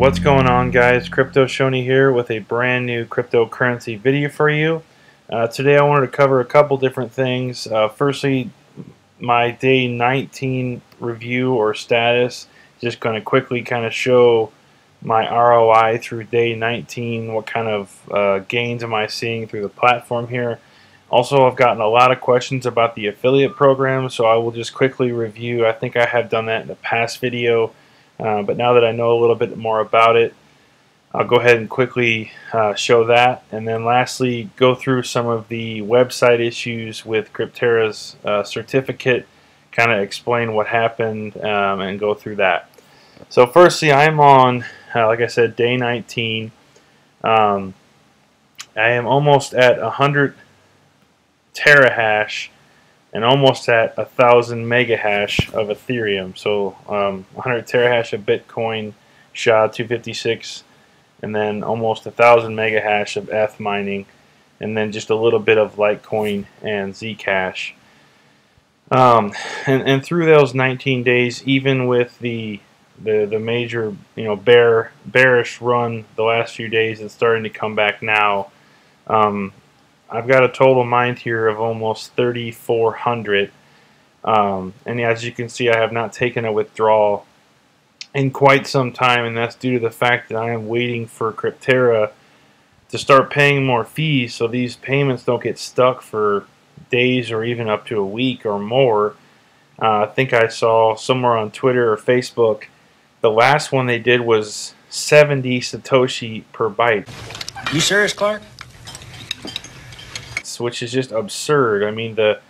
What's going on, guys? Crypto Shoney here with a brand new cryptocurrency video for you. Today I wanted to cover a couple different things. Firstly, my day 19 review or status. Just going to quickly kind of show my ROI through day 19. What kind of gains am I seeing through the platform here? Also, I've gotten a lot of questions about the affiliate program, so I will just quickly review. I think I have done that in the past video. But now that I know a little bit more about it, I'll go ahead and quickly show that. And then lastly, go through some of the website issues with Crypterra's certificate, kind of explain what happened, and go through that. So firstly, I'm on, like I said, day 19. I am almost at 100 terahash and almost at 1,000 mega hash of Ethereum. So 100 terahash of Bitcoin, SHA-256, and then almost 1,000 mega hash of ETH mining, and then just a little bit of Litecoin and Zcash. And through those 19 days, even with the major bearish run the last few days, it's starting to come back now. I've got a total mind here of almost 3,400, and as you can see, I have not taken a withdrawal in quite some time, and that's due to the fact that I am waiting for Crypterra to start paying more fees so these payments don't get stuck for days or even up to a week or more. I think I saw somewhere on Twitter or Facebook, the last one they did was 70 Satoshi per byte. You serious, Clark? Which is just absurd. I mean, the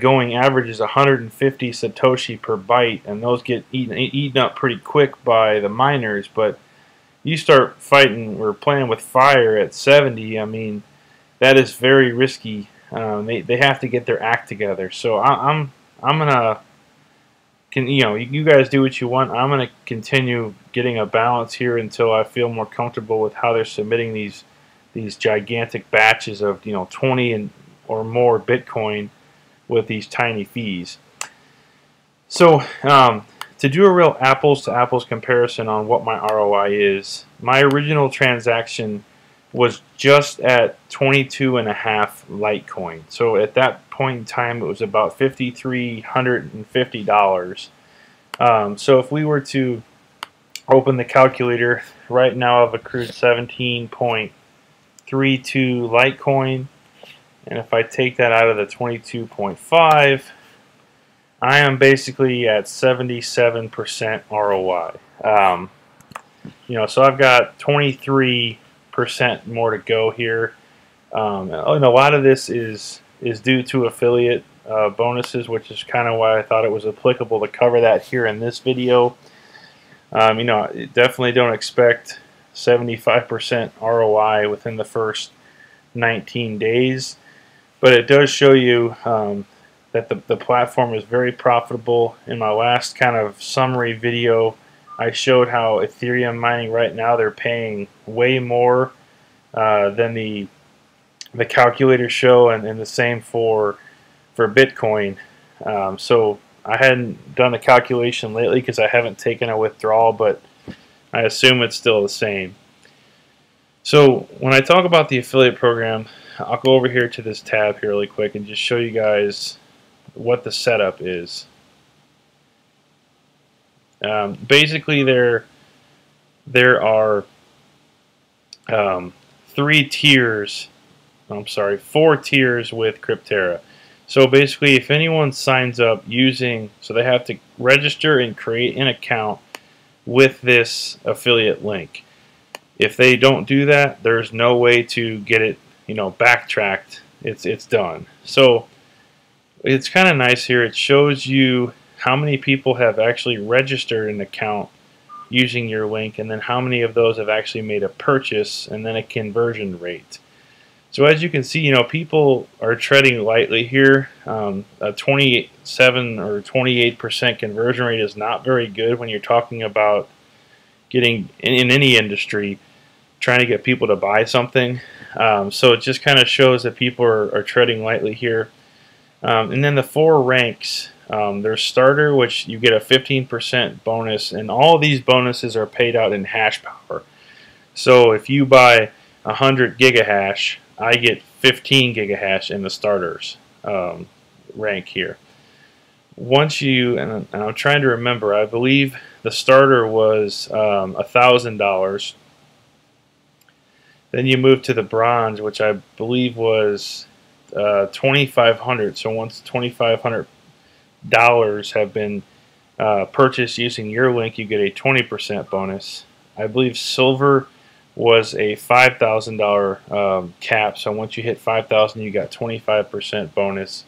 going average is 150 Satoshi per byte, and those get eaten up pretty quick by the miners. But you start fighting or playing with fire at 70. I mean, that is very risky. They have to get their act together. So I'm gonna, you guys do what you want. I'm gonna continue getting a balance here until I feel more comfortable with how they're submitting these gigantic batches of 20 or more Bitcoin with these tiny fees. So to do a real apples to apples comparison on what my ROI is, my original transaction was just at 22.5 Litecoin. So at that point in time, it was about $5,350. So if we were to open the calculator right now, I've accrued 17.32 Litecoin, and if I take that out of the 22.5, I am basically at 77% ROI. So I've got 23% more to go here, and a lot of this is due to affiliate bonuses, which is kind of why I thought it was applicable to cover that here in this video. Definitely don't expect 75% ROI within the first 19 days, but it does show you that the platform is very profitable. In my last kind of summary video, I showed how Ethereum mining right now, they're paying way more than the calculators show, and the same for Bitcoin. So I hadn't done the calculation lately because I haven't taken a withdrawal, but I assume it's still the same. So when I talk about the affiliate program, I'll go over here to this tab here really quick and just show you guys what the setup is. Basically, there are 4 tiers with Crypterra. So basically, if anyone signs up so they have to register and create an account with this affiliate link. If they don't do that, there's no way to get it, backtracked. It's done. So it's kind of nice here. It shows you how many people have actually registered an account using your link, and then how many of those have actually made a purchase, and then a conversion rate. So as you can see, people are treading lightly here. A 27 or 28% conversion rate is not very good when you're talking about getting in any industry, trying to get people to buy something. So it just kind of shows that people are treading lightly here. And then the 4 ranks There's starter, which you get a 15% bonus, and all of these bonuses are paid out in hash power. So if you buy 100 gigahash, I get 15 gigahash in the starters rank here. Once you, and I'm trying to remember, I believe the starter was $1,000. Then you move to the bronze, which I believe was $2,500. So once $2,500 have been purchased using your link, you get a 20% bonus. I believe silver was a $5,000 cap. So once you hit 5,000, you got 25% bonus.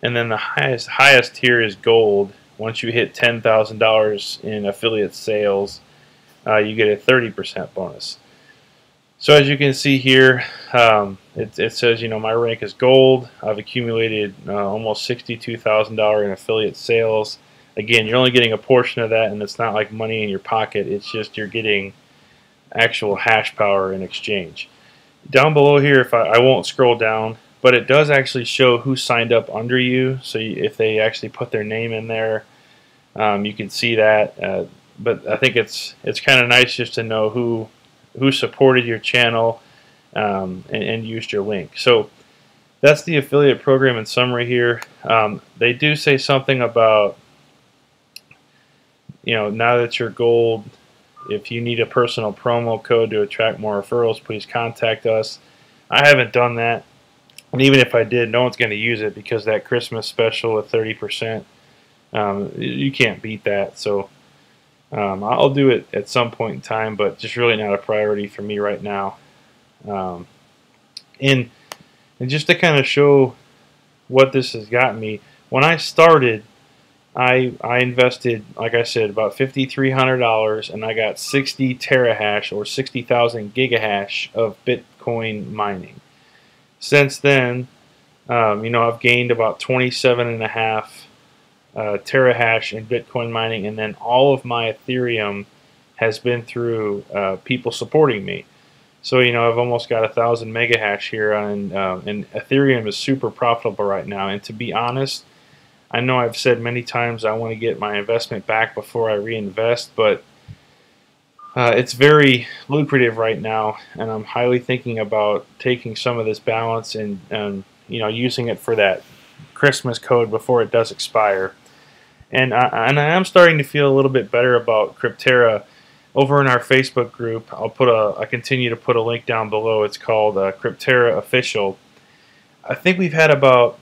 And then the highest tier is gold. Once you hit $10,000 in affiliate sales, you get a 30% bonus. So as you can see here, it says, you know, my rank is gold. I've accumulated almost $62,000 in affiliate sales. Again, you're only getting a portion of that, and it's not like money in your pocket. It's just you're getting actual hash power in exchange. Down below here, I won't scroll down, but it does actually show who signed up under you. So if they actually put their name in there, you can see that. But I think it's kind of nice just to know who supported your channel and used your link. So that's the affiliate program in summary here. They do say something about, you know, now that you're gold, if you need a personal promo code to attract more referrals, please contact us. I haven't done that, and even if I did, no one's going to use it because that Christmas special at 30%, you can't beat that. So I'll do it at some point in time, but just really not a priority for me right now. And just to kind of show what this has gotten me, when I started, I invested, like I said, about $5,300, and I got 60 terahash or 60,000 gigahash of Bitcoin mining. Since then, you know, I've gained about 27.5 terahash in Bitcoin mining, and then all of my Ethereum has been through people supporting me. So, you know, I've almost got 1,000 megahash here, and Ethereum is super profitable right now. And to be honest, I know I've said many times I want to get my investment back before I reinvest, but it's very lucrative right now, and I'm highly thinking about taking some of this balance and you know, using it for that Christmas code before it does expire. And I am starting to feel a little bit better about Crypterra. Over in our Facebook group, I continue to put a link down below. It's called Crypterra Official. I think we've had about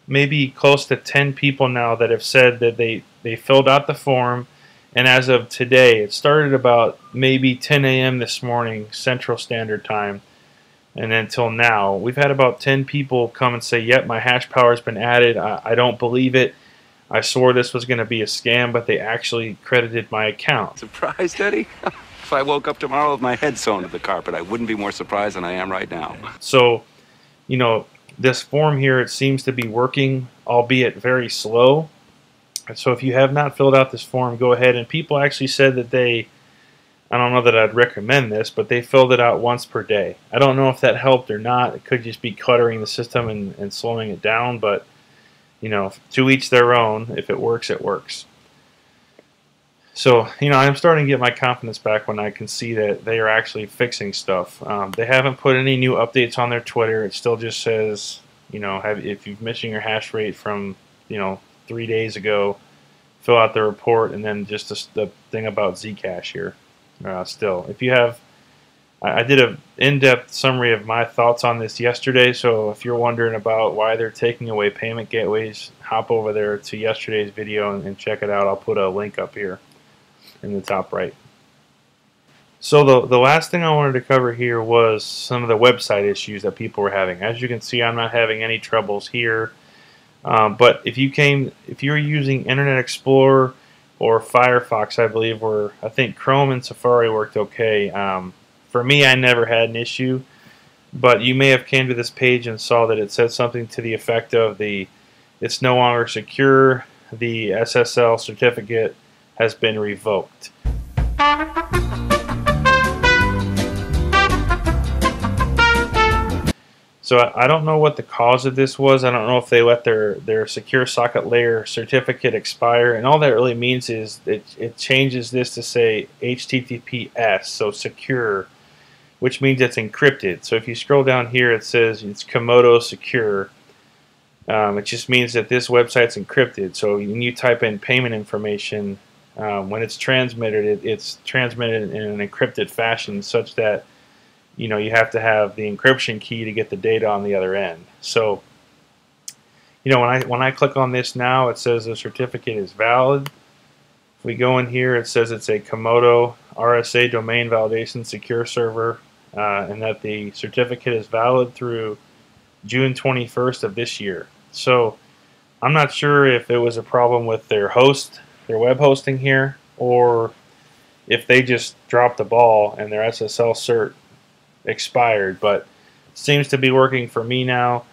maybe close to 10 people now that have said that they filled out the form, and as of today, it started about maybe 10 a.m. this morning Central Standard Time, and until now we've had about 10 people come and say, yep, my hash power has been added. I don't believe it. I swore this was going to be a scam, but they actually credited my account. Surprised, Eddie? If I woke up tomorrow with my head sewn to the carpet, I wouldn't be more surprised than I am right now. So, you know, this form here, it seems to be working, albeit very slow. And so if you have not filled out this form, go ahead. And people actually said that I don't know that I'd recommend this, but they filled it out once per day. I don't know if that helped or not. It could just be cluttering the system and slowing it down, but you know, to each their own. If it works, it works. So, you know, I'm starting to get my confidence back when I can see that they are actually fixing stuff. They haven't put any new updates on their Twitter. It still just says, you know, if you're missing your hash rate from, you know, 3 days ago, fill out the report, and then just the thing about Zcash here. Still, if you have, I did an in-depth summary of my thoughts on this yesterday, so if you're wondering about why they're taking away payment gateways, hop over there to yesterday's video and check it out. I'll put a link up here in the top right. So the last thing I wanted to cover here was some of the website issues that people were having. As you can see, I'm not having any troubles here. But if you're using Internet Explorer or Firefox, I believe, I think Chrome and Safari worked okay. For me, I never had an issue, but you may have came to this page and saw that it said something to the effect of it's no longer secure, the SSL certificate has been revoked. So I don't know what the cause of this was. I don't know if they let their secure socket layer certificate expire, and all that really means is it changes this to say HTTPS, so secure, which means it's encrypted. So if you scroll down here, it says it's Komodo secure. It just means that this website's encrypted. So when you type in payment information, when it's transmitted, it's transmitted in an encrypted fashion, such that you have to have the encryption key to get the data on the other end. So when I click on this now, it says the certificate is valid. If we go in here, it says it's a Komodo RSA domain validation secure server, and that the certificate is valid through June 21st of this year. So I'm not sure if it was a problem with their host, their web hosting here, or if they just dropped the ball and their SSL cert expired, but it seems to be working for me now.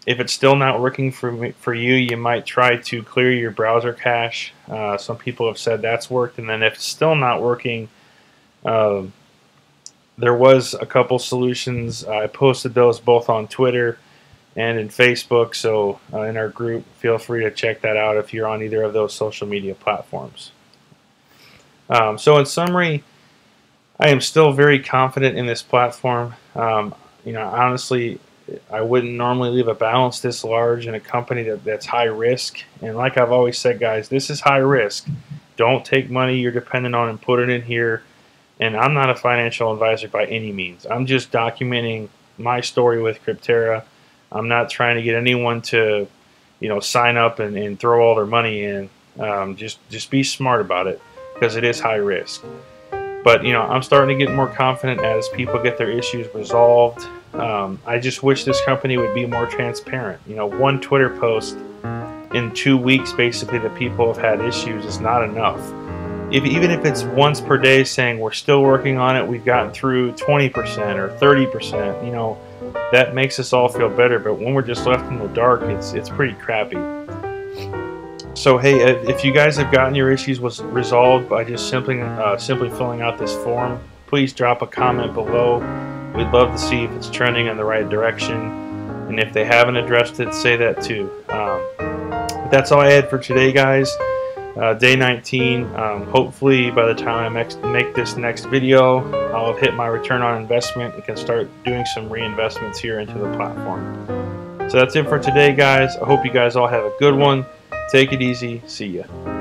If it's still not working for you, you might try to clear your browser cache. Some people have said that's worked, and then if it's still not working, there was a couple solutions. I posted those both on Twitter and in Facebook, so in our group, feel free to check that out if you're on either of those social media platforms. So in summary, I am still very confident in this platform. Honestly, I wouldn't normally leave a balance this large in a company that's high risk. And like I've always said, guys, this is high risk. Don't take money you're dependent on and put it in here. And I'm not a financial advisor by any means. I'm just documenting my story with Crypterra. I'm not trying to get anyone to, sign up and throw all their money in. Just be smart about it, because it is high risk. But I'm starting to get more confident as people get their issues resolved. I just wish this company would be more transparent. One Twitter post in 2 weeks, basically, that people have had issues is not enough. Even if it's once per day saying we're still working on it, we've gotten through 20% or 30%, that makes us all feel better. But when we're just left in the dark, it's pretty crappy. So hey, if you guys have gotten your issues resolved by just simply filling out this form, please drop a comment below. We'd love to see if it's trending in the right direction, and if they haven't addressed it, say that too. But that's all I had for today, guys. Day 19. Hopefully by the time I make this next video, I'll have hit my return on investment and can start doing some reinvestments here into the platform. So that's it for today, guys. I hope you guys all have a good one. Take it easy. See ya.